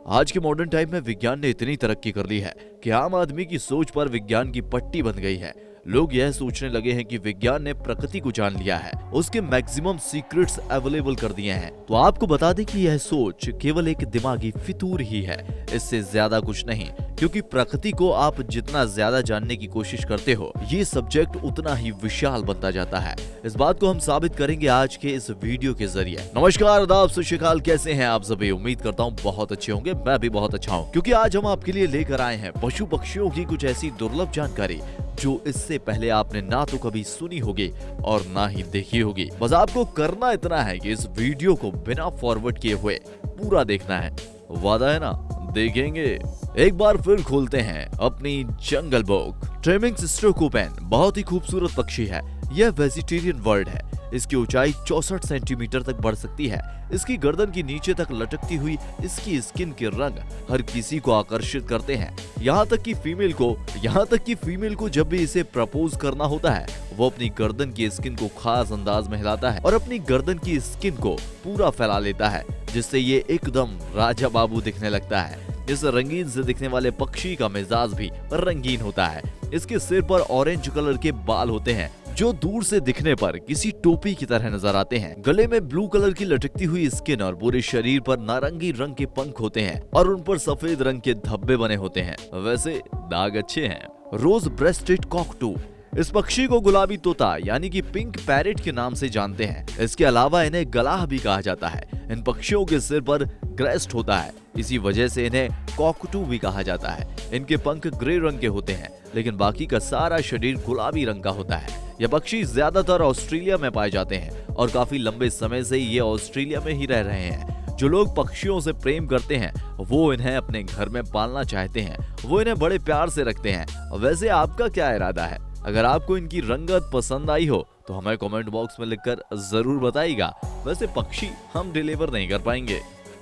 आज के modern time में विज्ञान ने इतनी तरक्की कर ली है कि आम आदमी की सोच पर विज्ञान की पट्टी बन गई है। लोग यह सोचने लगे हैं कि विज्ञान ने प्रकृति को जान लिया है, उसके मैक्सिमम सीक्रेट्स अवेलेबल कर दिए हैं। तो आपको बता दें कि यह सोच केवल एक दिमागी फितूर ही है, इससे ज्यादा कुछ नहीं। क्योंकि प्रकृति को आप जितना ज्यादा जानने की कोशिश करते हो, ये सब्जेक्ट उतना ही विशाल बनता जाता है। इस बात को हम साबित करेंगे आज के इस वीडियो के जरिए। नमस्कार, आदाब, सत श्री अकाल, कैसे हैं आप सभी? उम्मीद करता हूँ बहुत अच्छे होंगे। मैं भी बहुत अच्छा हूँ, क्योंकि आज हम आपके लिए लेकर आए हैं पशु पक्षियों की कुछ ऐसी दुर्लभ जानकारी जो इससे पहले आपने ना तो कभी सुनी होगी और ना ही देखी होगी। बस आपको करना इतना है कि इस वीडियो को बिना फॉरवर्ड किए हुए पूरा देखना है। वादा है ना? देखेंगे। एक बार फिर खोलते हैं अपनी जंगल बुक। ट्रेमिंग्स स्ट्रोकोपेन बहुत ही खूबसूरत पक्षी है। यह वेजिटेरियन बर्ड है। इसकी ऊंचाई 64 सेंटीमीटर तक बढ़ सकती है। इसकी गर्दन की नीचे तक लटकती हुई इसकी स्किन के रंग हर किसी को आकर्षित करते हैं। यहाँ तक कि फीमेल को जब भी इसे प्रपोज करना होता है, वो अपनी गर्दन की स्किन को खास अंदाज में हिलाता है और अपनी गर्दन की स्किन को पूरा फैला लेता है, जिससे ये एकदम राजा बाबू दिखने लगता है। इस रंगीन से दिखने वाले पक्षी का मिजाज भी रंगीन होता है। इसके सिर पर ऑरेंज कलर के बाल होते हैं जो दूर से दिखने पर किसी टोपी की तरह नजर आते हैं। गले में ब्लू कलर की लटकती हुई स्किन और पूरे शरीर पर नारंगी रंग के पंख होते हैं और उन पर सफेद रंग के धब्बे बने होते हैं। वैसे दाग अच्छे हैं। रोज ब्रेस्टेड कॉकटू। इस पक्षी को गुलाबी तोता यानी कि पिंक पैरेट के नाम से जानते हैं। इसके अलावा इन्हें गलाह भी कहा जाता है। इन पक्षियों के सिर पर क्रेस्ट होता है, इसी वजह से इन्हें कॉकटू भी कहा जाता है। इनके पंख ग्रे रंग के होते हैं, लेकिन बाकी का सारा शरीर गुलाबी रंग का होता है। यह पक्षी ज्यादातर ऑस्ट्रेलिया में पाए जाते हैं और काफी लंबे समय से ये ऑस्ट्रेलिया में ही रह रहे हैं। जो लोग पक्षियों से प्रेम करते हैं वो इन्हें अपने घर में पालना चाहते हैं, वो इन्हें बड़े प्यार से रखते हैं। वैसे आपका क्या इरादा है? अगर आपको इनकी रंगत पसंद आई हो तो हमें कमेंट बॉक्स में लिखकर जरूर बताइएगा। वैसे पक्षी हम डिलीवर नहीं कर पाएंगे।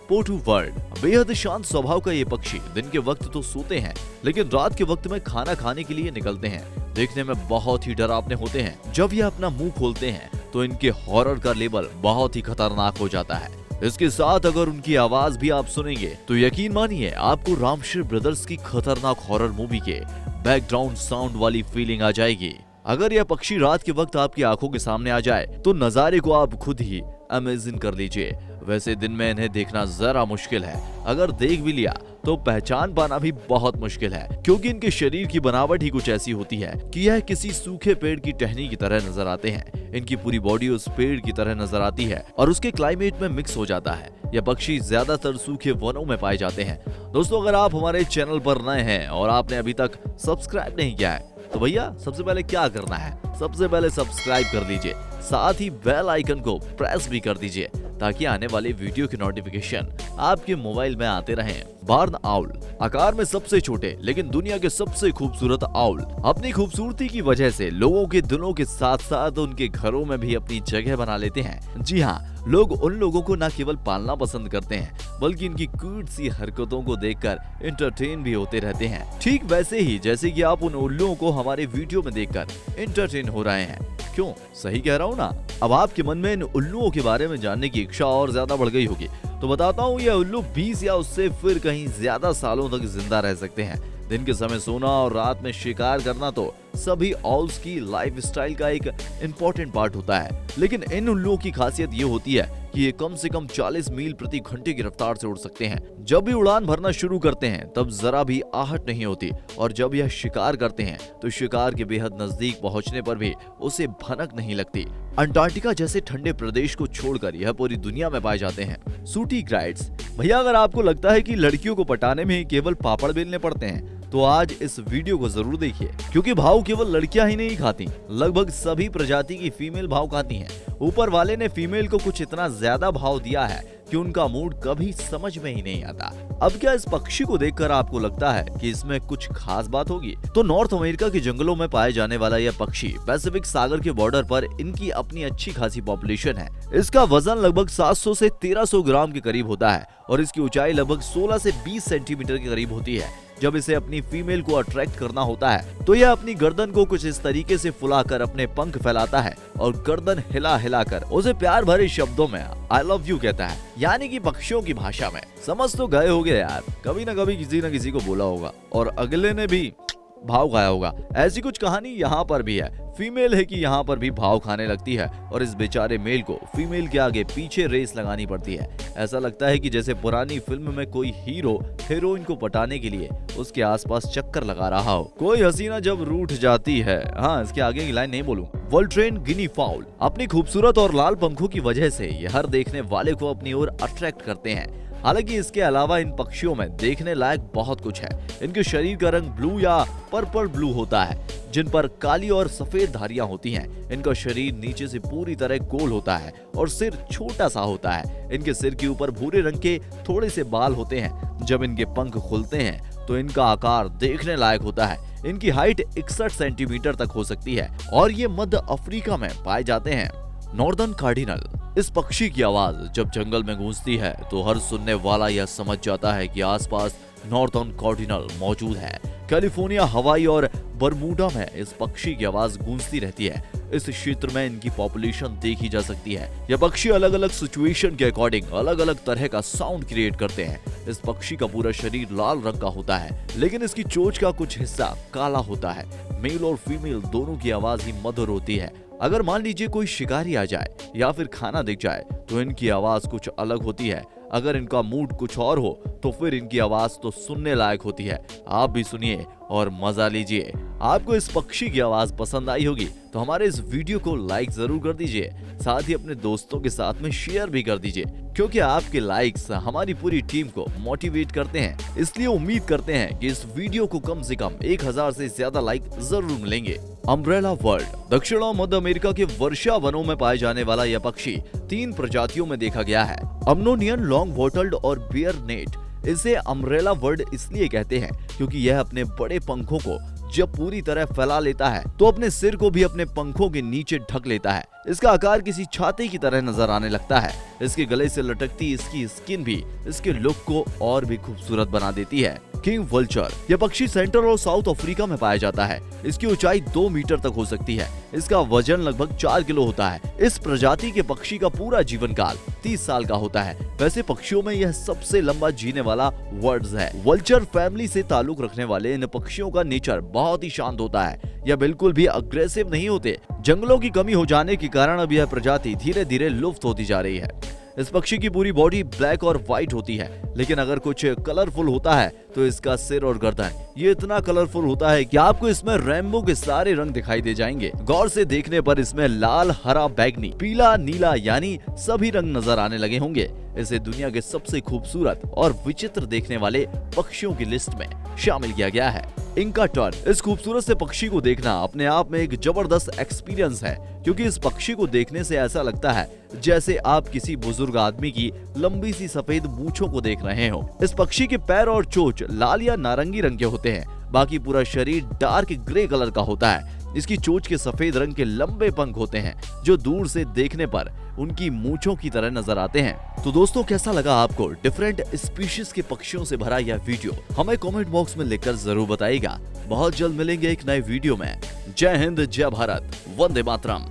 पोटू बर्ड बेहद शांत स्वभाव का ये पक्षी दिन के वक्त तो सोते हैं, लेकिन रात के वक्त में खाना खाने के लिए निकलते हैं। देखने में बहुत ही डरावने होते हैं। जब ये अपना मुंह खोलते हैं तो इनके हॉरर का लेवल बहुत ही खतरनाक हो जाता है। इसके साथ अगर उनकी आवाज भी आप सुनेंगे तो यकीन मानिए आपको रामशेर ब्रदर्स की खतरनाक हॉरर मूवी के बैकग्राउंड साउंड वाली फीलिंग आ जाएगी। अगर यह पक्षी रात के वक्त आपकी आंखों के सामने आ जाए तो नजारे को आप खुद ही अमेजिंग कर लीजिए। वैसे दिन में इन्हें देखना जरा मुश्किल है। अगर देख भी लिया तो पहचान पाना भी बहुत मुश्किल है, क्योंकि इनके शरीर की बनावट ही कुछ ऐसी होती है कि यह किसी सूखे पेड़ की टहनी की तरह नजर आते हैं। इनकी पूरी बॉडी उस पेड़ की तरह नजर आती है और उसके क्लाइमेट में मिक्स हो जाता है। यह पक्षी ज्यादातर सूखे वनों में पाए जाते हैं। दोस्तों, अगर आप हमारे चैनल पर नए हैं और आपने अभी तक सब्सक्राइब नहीं किया है तो भैया सबसे पहले क्या करना है? सबसे पहले सब्सक्राइब कर दीजिए, साथ ही बेल आइकन को प्रेस भी कर दीजिए ताकि आने वाले वीडियो की नोटिफिकेशन आपके मोबाइल में आते रहें। बार्न आउल आकार में सबसे छोटे लेकिन दुनिया के सबसे खूबसूरत आउल अपनी खूबसूरती की वजह से लोगों के दिलों के साथ साथ उनके घरों में भी अपनी जगह बना लेते हैं। जी हाँ, लोग उन लोगों को न केवल पालना पसंद करते हैं बल्कि इनकी क्यूट सी हरकतों को देखकर एंटरटेन भी होते रहते हैं। ठीक वैसे ही जैसे कि आप उन उल्लुओं को हमारे वीडियो में देखकर एंटरटेन हो रहे हैं। क्यों? सही कह रहा हूँ ना? अब आपके मन में इन उल्लुओं के बारे में जानने की इच्छा और ज्यादा बढ़ गई होगी, तो बताता हूँ, ये उल्लू 20 या उससे फिर कहीं ज्यादा सालों तक जिंदा रह सकते हैं। दिन के समय सोना और रात में शिकार करना तो सभी ऑल्स की लाइफ स्टाइल का एक इम्पोर्टेंट पार्ट होता है। लेकिन इन उल्लुओं की खासियत ये होती है कि ये कम से कम 40 मील प्रति घंटे की रफ्तार से उड़ सकते हैं। जब भी उड़ान भरना शुरू करते हैं तब जरा भी आहट नहीं होती, और जब यह शिकार करते हैं तो शिकार के बेहद नजदीक पहुंचने पर भी उसे भनक नहीं लगती। अंटार्कटिका जैसे ठंडे प्रदेश को छोड़कर यह पूरी दुनिया में पाए जाते हैं। सूटी ग्राइड्स भैया, अगर आपको लगता है कि लड़कियों को पटाने में केवल पापड़ बेलने पड़ते हैं तो आज इस वीडियो को जरूर देखिए, क्योंकि भाव केवल लड़कियां ही नहीं खाती, लगभग सभी प्रजाति की फीमेल भाव खाती हैं। ऊपर वाले ने फीमेल को कुछ इतना ज्यादा भाव दिया है कि उनका मूड कभी समझ में ही नहीं आता। अब क्या इस पक्षी को देखकर आपको लगता है कि इसमें कुछ खास बात होगी? तो नॉर्थ अमेरिका के जंगलों में पाए जाने वाला यह पक्षी पैसिफिक सागर के बॉर्डर पर इनकी अपनी अच्छी खासी पॉपुलेशन है। इसका वजन लगभग 700 से 1300 ग्राम के करीब होता है और इसकी ऊंचाई लगभग 16 से 20 सेंटीमीटर के करीब होती है। जब इसे अपनी फीमेल को अट्रैक्ट करना होता है तो यह अपनी गर्दन को कुछ इस तरीके से फुलाकर अपने पंख फैलाता है और गर्दन हिला हिला कर उसे प्यार भरे शब्दों में आई लव यू कहता है, यानी कि पक्षियों की भाषा में। समझ तो गए होगे यार, कभी न कभी किसी न किसी को बोला होगा और अगले ने भी भाव खाया होगा। ऐसी कुछ कहानी यहाँ पर भी है। फीमेल है कि यहाँ पर भी भाव खाने लगती है और इस बेचारे मेल को फीमेल के आगे पीछे रेस लगानी पड़ती है। ऐसा लगता है कि जैसे पुरानी फिल्म में कोई हीरो हीरोइन को पटाने के लिए उसके आसपास चक्कर लगा रहा हो। कोई हसीना जब रूठ जाती है, हाँ इसके आगे की लाइन नहीं बोलूंगा। वॉल्ट्रेन गिनी फाउल अपनी खूबसूरत और लाल पंखों की वजह से ये हर देखने वाले को अपनी ओर अट्रैक्ट करते हैं। हालांकि इसके अलावा इन पक्षियों में देखने लायक बहुत कुछ है। इनके शरीर का रंग ब्लू या पर्पल ब्लू होता है, जिन पर काली और सफेद धारियां होती हैं। इनका शरीर नीचे से पूरी तरह गोल होता है और सिर छोटा सा होता है। इनके सिर के ऊपर भूरे रंग के थोड़े से बाल होते हैं। जब इनके पंख खुलते हैं तो इनका आकार देखने लायक होता है। इनकी हाइट 61 सेंटीमीटर तक हो सकती है और ये मध्य अफ्रीका में पाए जाते हैं। नॉर्दर्न कार्डिनल इस पक्षी की आवाज जब जंगल में गूंजती है तो हर सुनने वाला यह समझ जाता है कि आसपास नॉर्दर्न कार्डिनल मौजूद है। कैलिफोर्निया, हवाई और बरमूडा में इस पक्षी की आवाज गूंजती रहती है। इस क्षेत्र में इनकी पॉपुलेशन देखी जा सकती है। यह पक्षी अलग अलग सिचुएशन के अकॉर्डिंग अलग अलग तरह का साउंड क्रिएट करते हैं। इस पक्षी का पूरा शरीर लाल रंग का होता है, लेकिन इसकी चोंच का कुछ हिस्सा काला होता है। मेल और फीमेल दोनों की आवाज ही मधुर होती है। अगर मान लीजिए कोई शिकारी आ जाए या फिर खाना दिख जाए तो इनकी आवाज कुछ अलग होती है। अगर इनका मूड कुछ और हो तो फिर इनकी आवाज तो सुनने लायक होती है। आप भी सुनिए और मजा लीजिए। आपको इस पक्षी की आवाज पसंद आई होगी तो हमारे इस वीडियो को लाइक जरूर कर दीजिए, साथ ही अपने दोस्तों के साथ में शेयर भी कर दीजिए, क्योंकि आपके लाइक्स हमारी पूरी टीम को मोटिवेट करते हैं। इसलिए उम्मीद करते हैं कि इस वीडियो को कम से कम 1000 से ज्यादा लाइक जरूर मिलेंगे। अम्ब्रेला बर्ड दक्षिण और मध्य अमेरिका के वर्षा वनों में पाए जाने वाला यह पक्षी 3 प्रजातियों में देखा गया है, अम्नोनियन, लॉन्ग वॉटल्ड और बियर नेट। इसे अम्ब्रेला बर्ड इसलिए कहते हैं क्योंकि यह अपने बड़े पंखों को जब पूरी तरह फैला लेता है तो अपने सिर को भी अपने पंखों के नीचे ढक लेता है। इसका आकार किसी छाते की तरह नजर आने लगता है। इसके गले से लटकती इसकी स्किन भी इसके लुक को और भी खूबसूरत बना देती है। किंग वल्चर यह पक्षी सेंट्रल और साउथ अफ्रीका में पाया जाता है। इसकी ऊंचाई 2 मीटर तक हो सकती है। इसका वजन लगभग 4 किलो होता है। इस प्रजाति के पक्षी का पूरा जीवन काल 30 साल का होता है। वैसे पक्षियों में यह सबसे लंबा जीने वाला बर्ड है। वल्चर फैमिली से ताल्लुक रखने वाले इन पक्षियों का नेचर बहुत ही शांत होता है। यह बिल्कुल भी अग्रेसिव नहीं होते। जंगलों की कमी हो जाने के कारण अब यह प्रजाति धीरे धीरे लुप्त होती जा रही है। इस पक्षी की पूरी बॉडी ब्लैक और व्हाइट होती है, लेकिन अगर कुछ कलरफुल होता है तो इसका सिर और गर्दन ये इतना कलरफुल होता है कि आपको इसमें रेनबो के सारे रंग दिखाई दे जाएंगे। गौर से देखने पर इसमें लाल, हरा, बैगनी, पीला, नीला यानी सभी रंग नजर आने लगे होंगे। इसे दुनिया के सबसे खूबसूरत और विचित्र देखने वाले पक्षियों की लिस्ट में शामिल किया गया है। इंका टर्न इस खूबसूरत से पक्षी को देखना अपने आप में एक जबरदस्त एक्सपीरियंस है, क्योंकि इस पक्षी को देखने से ऐसा लगता है जैसे आप किसी बुजुर्ग आदमी की लंबी सी सफेद मूंछों को देख रहे हो। इस पक्षी के पैर और चोंच लाल या नारंगी रंग के होते हैं, बाकी पूरा शरीर डार्क ग्रे कलर का होता है। इसकी चोंच के सफेद रंग के लंबे पंख होते हैं जो दूर से देखने पर उनकी मूंछों की तरह नजर आते हैं। तो दोस्तों, कैसा लगा आपको डिफरेंट स्पीशीज के पक्षियों से भरा यह वीडियो? हमें कमेंट बॉक्स में लिखकर जरूर बताइएगा। बहुत जल्द मिलेंगे एक नए वीडियो में। जय हिंद, जय भारत, वंदे मातरम।